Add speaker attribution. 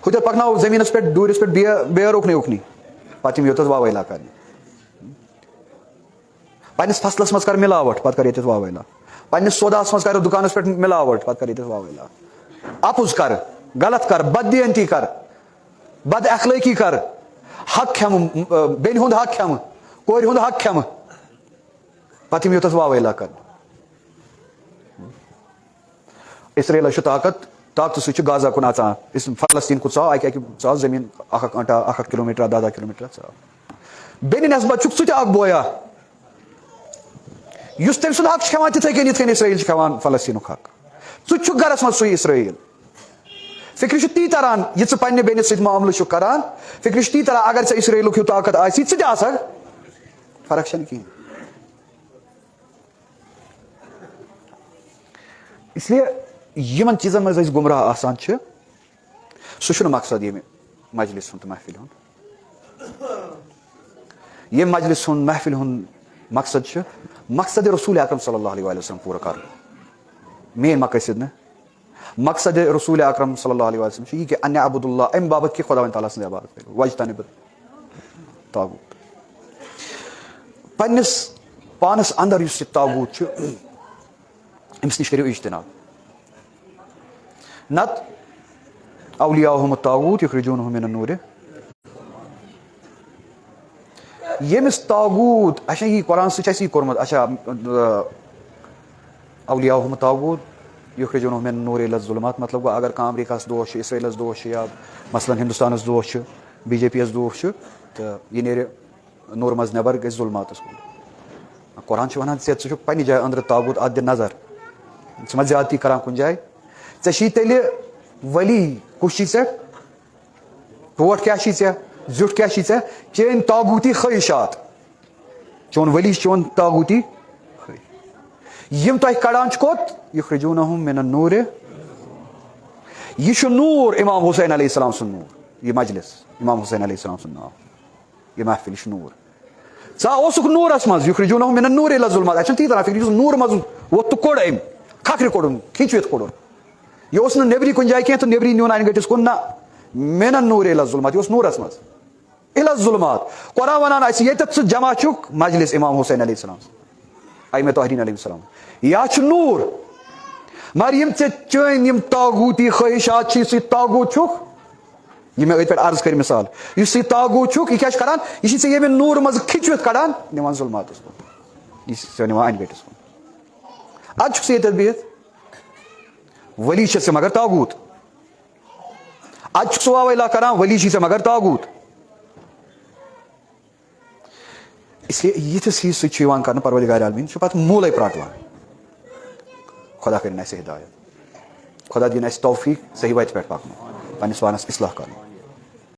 Speaker 1: ہُتٮ۪تھ پکناو زٔمیٖنَس پٮ۪ٹھ ڈوٗرِس پٮ۪ٹھ بیٚیہِ اُکنُے اُکنُے پَتہٕ یِم یوٚتَتھ واویلا کَرنہِ پنٛنِس فصلَس منٛز کَر مِلاوَٹھ پَتہٕ کَر ییٚتٮ۪تھ واویلا پنٛنِس سوداہَس منٛز کَر دُکانَس پٮ۪ٹھ مِلاوَٹھ پَتہٕ کَر ییٚتٮ۪تھ واویلا اَپُز کَر غلط کَر بد دیانتی کَر بد اخلٲقی کَر حق کھٮ۪مہٕ بیٚنہِ ہُنٛد حق کھٮ۪مہٕ کورِ ہُنٛد حق کھٮ۪مہٕ پَتہٕ یِم یوٚتَتھ واویلا کَرنہِ اِسرٲیلَس چھُ طاقتہٕ سۭتۍ چھُ غازا کُن اَژان فلسطیٖن کُن ژاو اَکہِ ژاو زٔمیٖن 1 گٲنٛٹہٕ 1 کِلوٗمیٖٹر 10 کِلوٗمیٖٹر ژاو بیٚنہِ نٮ۪سبت چھُکھ ژٕ تہِ اکھ بویا یُس تٔمۍ سُنٛد حق چھُ کھٮ۪وان تِتھَے کٔنۍ یِتھ کٔنۍ اِسرٲیل چھِ کھٮ۪وان فلسطیٖنُک حق ژٕ تہِ چھُکھ گرس منٛز سُے اِسرٲیل فِکرِ چھُ تی تران یہِ ژٕ پننہِ بیٚنہِ سۭتۍ معاملہٕ چھُکھ کران فِکرِ چھُ تی تران اگر ژےٚ اِسرٲیلُک ہیوٗ طاقت آسی ژٕ تہِ آسکھ فرق چھنہٕ کِہینۍ اس لیے یِمن چیٖزن منٛز أسۍ گُمراہ آسان چھِ سُہ چھُنہٕ مقصد ییٚمہِ مجلس ہُنٛد تہٕ محفِلہِ ہُنٛد ییٚمہِ مجلس ہُنٛد محفِلہِ ہُنٛد مقصد چھُ مقصد رسوٗل اکرم صلی اللہ علیہ وسلم پوٗرٕ کرُن میٲنۍ مقٲصد نہٕ مقصد رسوٗل اکرم صلی اللہ علیہ وسلم چھُ یہِ کہِ انِ عبد اللہ امہِ باپتھ کہِ خۄداوند تعالیٰ سٕنٛز عبادت کٔرِو وجتنب طاغوٗت پننِس پانس اندر یُس یہِ طاغوٗت چھُ أمِس نِش کٔرِو اجتناب نتہٕ اولیاءہُم الطاغوٗت یُخرجوٗنہُم مِنَ النوٗرِ ییٚمِس طاغوٗت اچھا یی قرآن سۭتۍ چھُ اَسہِ یی کوٚرمُت اچھا اولیاءہُم الطاغوٗت یُخرجوٗنہُم مِنَ النوٗرِ اِلَى الظُّلُمات مطلب گوٚو اگر کانٛہہ امریکہس دوست چھُ اسرٲیلس دوست چھُ یا مثلاً ہندوستانس دوست چھُ بی جے پی یس دوست چھُ تہٕ یہِ نیرِ نوٗرٕ منٛز نٮ۪بر گژھِ ظُلماتس کُن قرآن چھُ ونان ژٕ چھُکھ پننہِ جایہِ أنٛدرٕ طاغوٗت اتھ دِ نظر ژٕ ما زیادتی کران کُنہِ جایہِ ژےٚ چھی تیٚلہِ ؤلی کُس چھی ژےٚ ٹوٹھ کیٛاہ چھی ژےٚ زیُٹھ کیٛاہ چھی ژےٚ چٲنۍ طاغوٗتی خٲہِشات چون ؤلی چھُ چون طاغوٗتی یِم تۄہہِ کڑان چھِ کوٚت یُخرجوٗنہُم مِنَ النوٗرِ یہِ چھُ نوٗر امام حُسین علیہ السلام سُنٛد نوٗر یہِ مجلس امام حُسین علیہ السلام سُنٛد ناو یہِ محفِل یہِ چھُ نوٗر ژٕ اوسُکھ نوٗرس منٛز یُخرجوٗنہُم مِنَ النوٗرِ اِلَى الظُّلُمات اَسہِ چھُنہٕ تی تران فِکرِ یُس نوٗرٕ منٛز ووٚتھ تہٕ کوٚڑ أمۍ کھکھرِ کوٚڑُن کھِنچوِتھ کوٚڑُن یہِ اوس نہٕ نیبرِ کُنہِ جایہِ کینٛہہ تہٕ نیبرِ نیوٗن انہِ گٔٹِس کُن نہ مِنَ النوٗرِ اِلَى الظُّلُمات یہِ اوس نوٗرس منٛز اِلَى الظُّلُمات قرآن ونان اَسہِ ییٚتٮ۪تھ ژٕ جمع چھُکھ مجلس امام حُسین علیہ السلام ائمہ طاہریٖن علیہ السلام یا چھُ نوٗر مگر یِم ژےٚ چٲنۍ یِم طاغوٗتی خٲہِشات چھِ یُس یہِ طاغوٗت چھُکھ یہِ مےٚ أتھۍ پٮ۪ٹھ عرض کٔرۍ مِثال یُس یہِ طاغوٗت چھُکھ یہِ کیٛاہ چھُ کران یہِ چھِ ژےٚ ییٚمہِ نوٗرٕ منٛزٕ کھِنچوِتھ کڑان نِوان ظُلماتس کُن یہِ چھِ ژےٚ نِوان انہِ گٔٹِس کُن ادٕ چھُکھ ژٕ ییٚتٮ۪تھ بِہِتھ ؤلی چھِ ژےٚ مگر طاغوٗت ادٕ چھُکھ ژٕ واویلا کران ؤلی چھی ژےٚ مگر طاغوٗت اس لیے یِتھِس ہِوِس سۭتۍ چھُ یِوان کرنہٕ پروردگارِ عالمیٖن چھُ پتہٕ موٗلے پرٛاٹوان خۄدا کٔرِنۍ اَسہِ ہِدایت خۄدا دِیِنۍ اَسہِ توفیٖق صحیح وَتہِ پٮ۪ٹھ پکنُک پننِس پانس اصلاح کرُن